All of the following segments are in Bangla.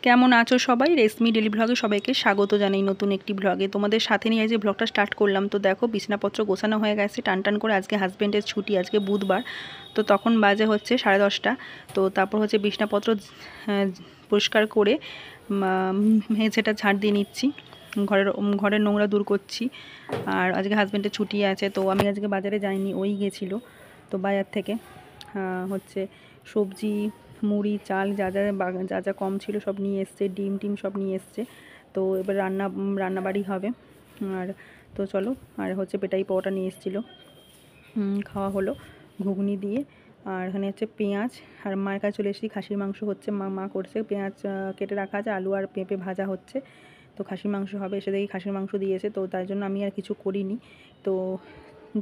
কেমন আছো সবাই? রেশমি ডেলি ব্লগে সবাইকে স্বাগত জানাই নতুন একটি ব্লগে। তোমাদের সাথে নিয়ে যে ব্লগটা স্টার্ট করলাম, তো দেখো বিছানাপত্র গোছানো হয়ে গেছে টান টান করে। আজকে হাজব্যান্ডের ছুটি, আজকে বুধবার, তো তখন বাজে হচ্ছে 10:30। তো তারপর হচ্ছে বিছানাপত্র পরিষ্কার করে মেঝেটা ঝাড় দিয়ে নিচ্ছি, ঘরের নোংরা দূর করছি। আর আজকে হাজব্যান্ডের ছুটি আছে, তো আমি আজকে বাজারে যাইনি, ওই গেছিলো। তো বাজার থেকে হচ্ছে সবজি, মুড়ি, চাল যা যা কম ছিল সব নিয়ে এসছে, ডিম টিম সব নিয়ে এসছে। তো এবার রান্নাবাড়ি হবে। আর তো চলো, আর হচ্ছে পেটাই পাওয়াটা নিয়ে এসেছিলো, খাওয়া হলো ঘুগনি দিয়ে। আর এখানে হচ্ছে পেঁয়াজ, আর মায়ের কাছে চলে এসেছি। খাসির মাংস হচ্ছে, মা করছে, পেঁয়াজ কেটে রাখা আছে, আলু আর পেঁপে ভাজা হচ্ছে। তো খাসির মাংস হবে, এসে দেখি খাসির মাংস দিয়েছে, তো তাই জন্য আমি আর কিছু করিনি। তো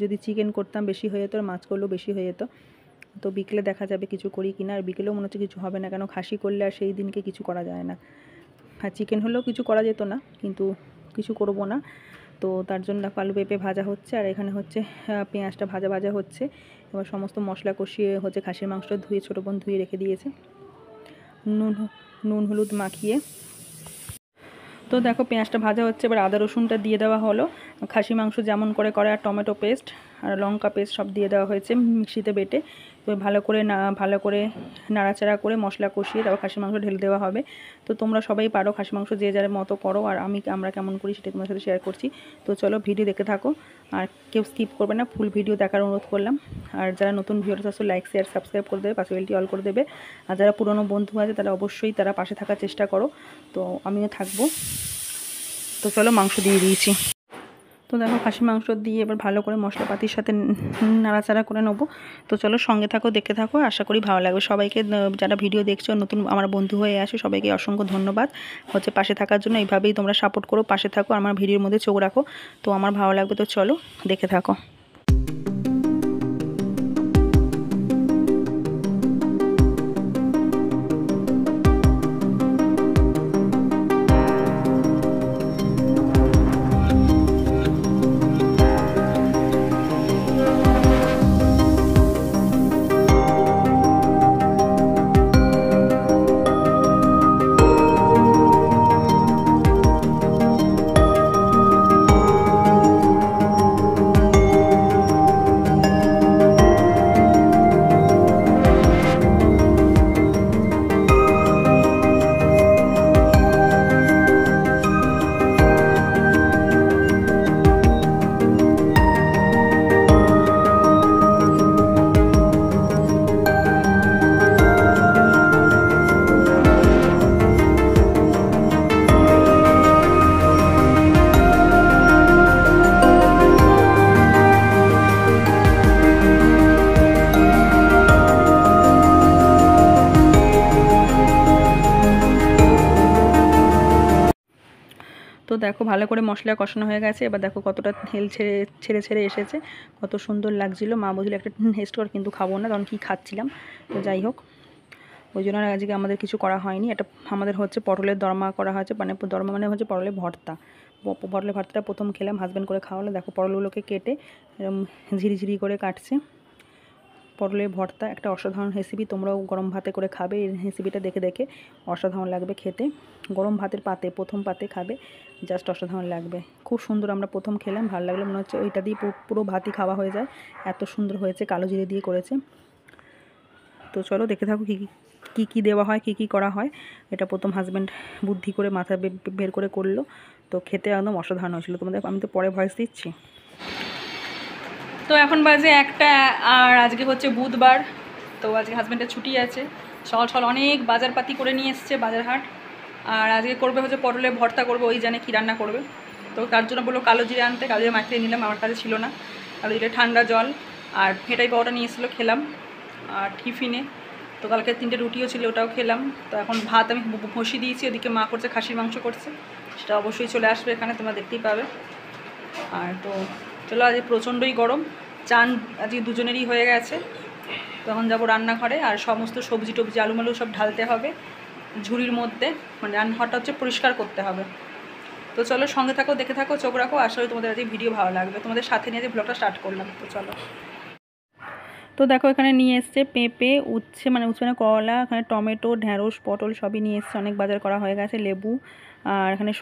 যদি চিকেন করতাম বেশি হয়ে যেত, আর মাছ করলেও বেশি হয়ে যেত। তো বিকেলে দেখা যাবে কিছু করি কিনা। আর বিকেলেও মনে হচ্ছে কিছু হবে না, কেন খাসি করলে আর সেই দিনকে কিছু করা যায় না। আর চিকেন হলেও কিছু করা যেত না, কিন্তু কিছু করব না। তো তার জন্য আলু পেঁপে ভাজা হচ্ছে, আর এখানে হচ্ছে পেঁয়াজটা ভাজা হচ্ছে। এবার সমস্ত মশলা কষিয়ে হচ্ছে খাসির মাংসটা ধুয়ে, ছোটো বোন ধুয়ে রেখে দিয়েছে, নুন হলুদ মাখিয়ে। তো দেখো পেঁয়াজটা ভাজা হচ্ছে, এবার আদা রসুনটা দিয়ে দেওয়া হলো। খাসি মাংস যেমন করে, আর টমেটো পেস্ট আর লঙ্কা পেস্ট সব দিয়ে দেওয়া হয়েছে মিক্সিতে বেটে। তো ভালো করে নাড়াচাড়া করে মশলা কষিয়ে তারপর খাসি মাংস ঢেলে দেওয়া হবে। তো তোমরা সবাই পারো খাসি মাংস যে যার মতো করো, আর আমরা কেমন করি সেটা তোমার সাথে শেয়ার করছি। তো চলো ভিডিও দেখতে থাকো, আর কেউ স্কিপ করবে না, ফুল ভিডিও দেখার অনুরোধ করলাম। আর যারা নতুন ভিডিওটা আসলে লাইক শেয়ার সাবস্ক্রাইব করে দেবে, পাশে বেলটি অল করে দেবে। আর যারা পুরনো বন্ধু আছে তারা অবশ্যই পাশে থাকার চেষ্টা করো। তো আমিও থাকবো। তো চলো মাংস দিয়ে দিয়েছি। তো দেখো খাসি মাংস দিয়ে এবার ভালো করে মশলাপাতির সাথে নাড়াচাড়া করে নেবো। তো চলো সঙ্গে থাকো, দেখতে থাকো, আশা করি ভালো লাগবে। সবাইকে যারা ভিডিও দেখছো, নতুন আমার বন্ধু হয়ে আসে, সবাইকে অসংখ্য ধন্যবাদ হচ্ছে পাশে থাকার জন্য। এইভাবেই তোমরা সাপোর্ট করো, পাশে থাকো, আমার ভিডিওর মধ্যে চোখ রাখো, তো আমার ভালো লাগবে। তো চলো দেখে থাকো। তো দেখো ভালো করে মশলা কষানো হয়ে গেছে। এবার দেখো কতটা তেল ছেড়ে এসেছে, কত সুন্দর লাগছিলো। মা বলছিল একটা টেস্ট কর, কিন্তু খাবো না, তখন কি খাচ্ছিলাম। তো যাই হোক, ওই জন্য আজকে আমাদের কিছু করা হয়নি। এটা আমাদের হচ্ছে পটলের দরমা করা হয়েছে, মানে দরমা মানে হচ্ছে পটলের ভর্তা। পটলের ভর্তাটা প্রথম খেলাম, হাজব্যান্ড করে খাওয়ালো। দেখো পটলগুলোকে কেটে এরকম ঝিরিঝিরি করে কাটছে। পটলের ভর্তা একটা অসাধারণ রেসিপি, তোমরাও গরম ভাতে করে খাবে। এই রেসিপিটা দেখে অসাধারণ লাগবে খেতে। গরম ভাতের প্রথম পাতে খাবে, জাস্ট অসাধারণ লাগবে, খুব সুন্দর। আমরা প্রথম খেলাম, ভালো লাগলো, মনে হচ্ছে ওইটা দিয়ে পুরো ভাতই খাওয়া হয়ে যায়, এত সুন্দর হয়েছে। কালো জিরে দিয়ে করেছে। তো চলো দেখে থাকো কী দেওয়া হয়, কী করা হয়। এটা প্রথম হাজব্যান্ড বুদ্ধি করে মাথা বের করে করলো, তো খেতে একদম অসাধারণ হয়েছিল। তোমাদের আমি তো পরে ভয়েস দিচ্ছি। তো এখন বাজে 1টা, আর আজকে হচ্ছে বুধবার, তো আজকে হাজব্যান্ডের ছুটি আছে। সকাল অনেক বাজারপাতি করে নিয়ে এসছে, বাজার হাট। আর আজকে করবে হচ্ছে পটলের ভর্তা করবে, ওই জানে কী রান্না করবে। তো তার জন্য বললো কালো জিরে আনতে, কালো জিরে মাখিয়ে নিলাম, আমার কাছে ছিল না। কালো জিরে, ঠান্ডা জল আর ফেটাই পাওয়াটা নিয়ে এসেছিলো, খেলাম। আর টিফিনে তো কালকে 3টে রুটিও ছিল, ওটাও খেলাম। তো এখন ভাত আমি বসিয়ে দিয়েছি, ওদিকে মা করছে খাসির মাংস করছে, সেটা অবশ্যই চলে আসবে এখানে, তোমরা দেখতেই পাবে। আর তো চলো, আজকে প্রচণ্ডই গরম, চান আজকে দুজনেরই হয়ে গেছে। তখন যাবো রান্নাঘরে, আর সমস্ত সবজি টবজি আলু মালু সব ঢালতে হবে ঝুড়ির মধ্যে, মানে রান্নাঘরটা হচ্ছে পরিষ্কার করতে হবে। তো চলো সঙ্গে থাকো, দেখে থাকো, চোখ রাখো, আসলে তোমাদের আজকে ভিডিও ভালো লাগবে। তোমাদের সাথে নিয়ে যে ব্লগটা স্টার্ট করলাম। তো চলো। তো দেখো এখানে নিয়ে এসছে পেঁপে, উচ্ছে মানে করলা, এখানে টমেটো, ঢ্যাঁড়স, পটল সবই নিয়ে এসছে, অনেক বাজার করা হয়ে গেছে, লেবু, আর এখানে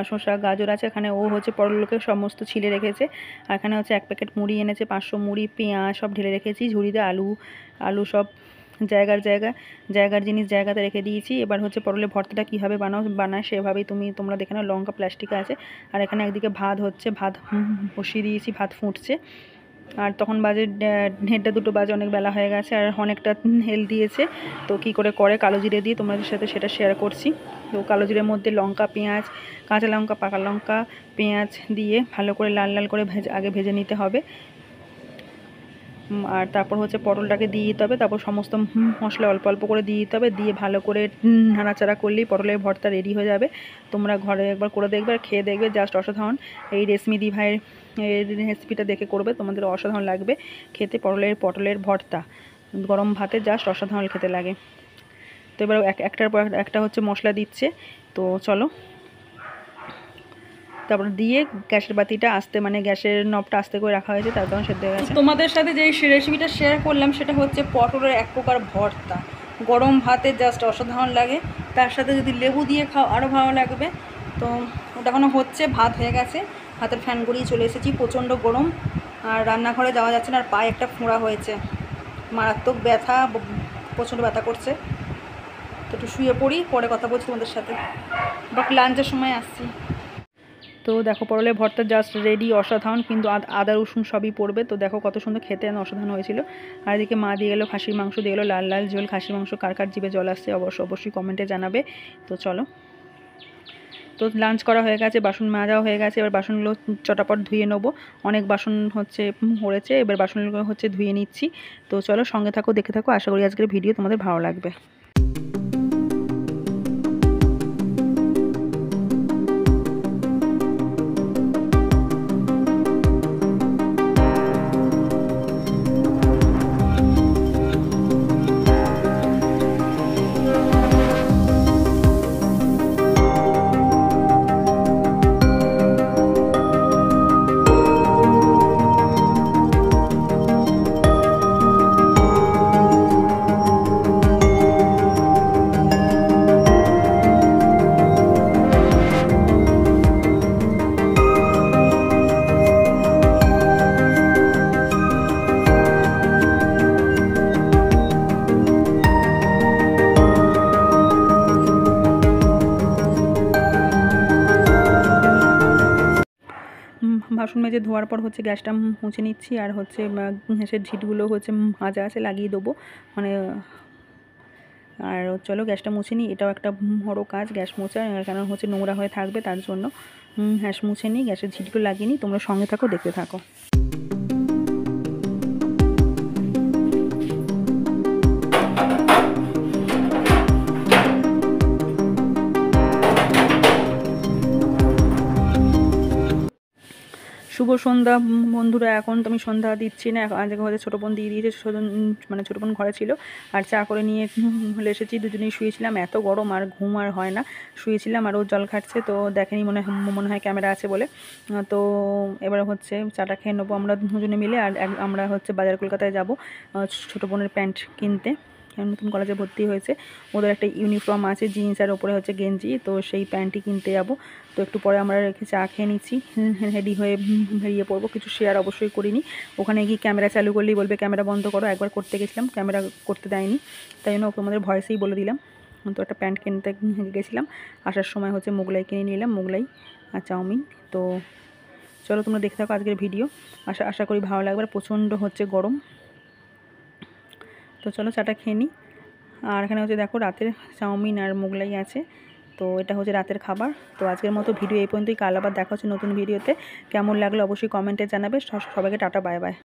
শসা গাজর আছে। এখানে ও হচ্ছে পটলকে সমস্ত ছিলে রেখেছে। আর এখানে হচ্ছে 1 প্যাকেট মুড়ি এনেছে, 500 মুড়ি, পেঁয়াজ সব ঢেলে রেখেছি ঝুড়িতে, আলু সব জায়গার জিনিস জায়গাতে রেখে দিয়েছি। এবার হচ্ছে পটলের ভর্তাটা কীভাবে বানায় সেভাবেই তোমরা দেখে নাও। লঙ্কা প্লাস্টিকে আছে। আর এখানে একদিকে ভাত হচ্ছে, ভাত বসিয়ে দিয়েছি, ভাত ফুটছে। আর তখন বাজে 1:30 2 বাজে, অনেক বেলা হয়ে গেছে। আর অনেকটা হেল দিয়েছে। তো কী করে কালো জিরে দিয়ে তোমাদের সাথে সেটা শেয়ার করছি। তো কালো জিরের মধ্যে লঙ্কা, পেঁয়াজ, কাঁচা লঙ্কা, পাকা লঙ্কা, পেঁয়াজ দিয়ে ভালো করে লাল লাল করে আগে ভেজে নিতে হবে। আর তারপর হচ্ছে পটলটাকে দিয়ে দিতে হবে। তারপর সমস্ত মশলা অল্প অল্প করে দিয়ে দিতে হবে। দিয়ে ভালো করে নাড়াচাড়া করলেই পটলের ভর্তা রেডি হয়ে যাবে। তোমরা ঘরে একবার করে দেখবে আর খেয়ে দেখবে, জাস্ট অসাধারণ। এই রেশমিদি ভাইয়ের রেসিপিটা দেখে করবে, তোমাদের অসাধারণ লাগবে খেতে। পটলের ভর্তা গরম ভাতে জাস্ট অসাধারণ খেতে লাগে। তো এবার একটার পর একটা হচ্ছে মশলা দিচ্ছে। তো চলো, তারপর দিয়ে গ্যাসের বাতিটা গ্যাসের নবটা আস্তে করে রাখা হয়েছে, তার কারণ সেদ্ধ হয়ে গেছে। তোমাদের সাথে যে রেসিপিটা শেয়ার করলাম সেটা হচ্ছে পটলের এক প্রকার ভর্তা, গরম ভাতে জাস্ট অসাধারণ লাগে। তার সাথে যদি লেবু দিয়ে খাও আরও ভালো লাগবে। তো ওটা এখনও হচ্ছে, ভাত হয়ে গেছে, ভাতের ফ্যান গড়িয়ে চলে এসেছি। প্রচণ্ড গরম, আর রান্নাঘরে যাওয়া যাচ্ছে না। আর পায়ে একটা ফোঁড়া হয়েছে, মারাত্মক ব্যথা, প্রচণ্ড ব্যথা করছে। তো একটু শুয়ে পড়ি, পরে কথা বলছি তোমাদের সাথে, বাট লাঞ্চের সময় আসছি। তো দেখো পটলের ভর্তা জাস্ট রেডি, অসাধারণ। কিন্তু আদা রসুন সবই পড়বে। তো দেখো কত সুন্দর খেতে, অসাধারণ হয়েছিল। আর এদিকে মা দিয়ে গেলো খাসির মাংস, দিয়ে গেলো লাল লাল ঝোল খাসির মাংস। কার জিভে জল আসছে অবশ্যই কমেন্টে জানাবে। তো চলো, তো লাঞ্চ করা হয়ে গেছে, বাসন মাজাও হয়ে গেছে। এবার বাসনগুলো চটাপট ধুয়ে নেবো। অনেক বাসন হচ্ছে পড়েছে, এবার বাসনগুলো হচ্ছে ধুয়ে নিচ্ছি। তো চলো, সঙ্গে থাকো, দেখে থাকো। আশা করি আজকের ভিডিও তোমাদের ভালো লাগবে। বাসন মেজে ধোয়ার পর হচ্ছে গ্যাসটা মুছে নিচ্ছি। আর হচ্ছে গ্যাসের ঝিটগুলো হচ্ছে মাজা আছে, লাগিয়ে দেবো আর চলো গ্যাসটা মুছে নিই। এটাও একটা বড় কাজ, গ্যাস মোছা, কারণ হচ্ছে নোংরা হয়ে থাকবে, তার জন্য গ্যাস মুছে নিই, গ্যাসের ঝিটগুলো লাগিয়ে নিই। তোমরা সঙ্গে থাকো, দেখতে থাকো। শুভ সন্ধ্যা বন্ধুরা। এখন তো আমি সন্ধ্যা দিচ্ছি না, আজকে হয়তো ছোটো বোন দিয়ে দিয়েছে। ছোটো বোন ঘরে ছিল, আর চা করে নিয়ে হলে এসেছি। দুজনেই শুয়েছিলাম, এত গরম আর ঘুম আর হয় না। শুয়েছিলাম আর ও জল খাচ্ছে, তো দেখেনি মনে হয় ক্যামেরা আছে বলে। তো এবার হচ্ছে চাটা খেয়ে নেবো আমরা দুজনে মিলে। আর আমরা হচ্ছে বাজার কলকাতায় যাব ছোটো বোনের প্যান্ট কিনতে। নতুন কলেজে ভর্তি হয়েছে, ওদের একটা ইউনিফর্ম আছে, জিন্স আর ওপরে হচ্ছে গেঞ্জি। তো সেই প্যান্টই কিনতে যাবো। তো একটু পরে আমরা রেখে চা খেয়ে নিচ্ছি, রেডি হয়ে বেরিয়ে পড়বো। কিছু শেয়ার অবশ্যই করিনি, ওখানে গিয়ে ক্যামেরা চালু করলেই বলবে ক্যামেরা বন্ধ করো। একবার করতে গেছিলাম, ক্যামেরা করতে দেয়নি, তাই জন্য ওকে আমাদের ভয়েসেই বলে দিলাম। তো একটা প্যান্ট কিনতে গেছিলাম, আসার সময় হচ্ছে মোগলাই কিনে নিলাম, মোগলাই আর চাউমিন। তো চলো তোমরা দেখতে থাকো আজকের ভিডিও, আশা করি ভালো লাগবে। প্রচণ্ড হচ্ছে গরম। তো চলো চাটা খেয়ে নিই। আর এখানে হচ্ছে দেখো রাতের চাউমিন আর মোগলাই আছে। তো এটা হচ্ছে রাতের খাবার। তো আজকের মতো ভিডিও এই পর্যন্তই। কাল আবার দেখা হচ্ছে নতুন ভিডিওতে। কেমন লাগলো অবশ্যই কমেন্টে জানাবে। সবাইকে টাটা, বাই বাই।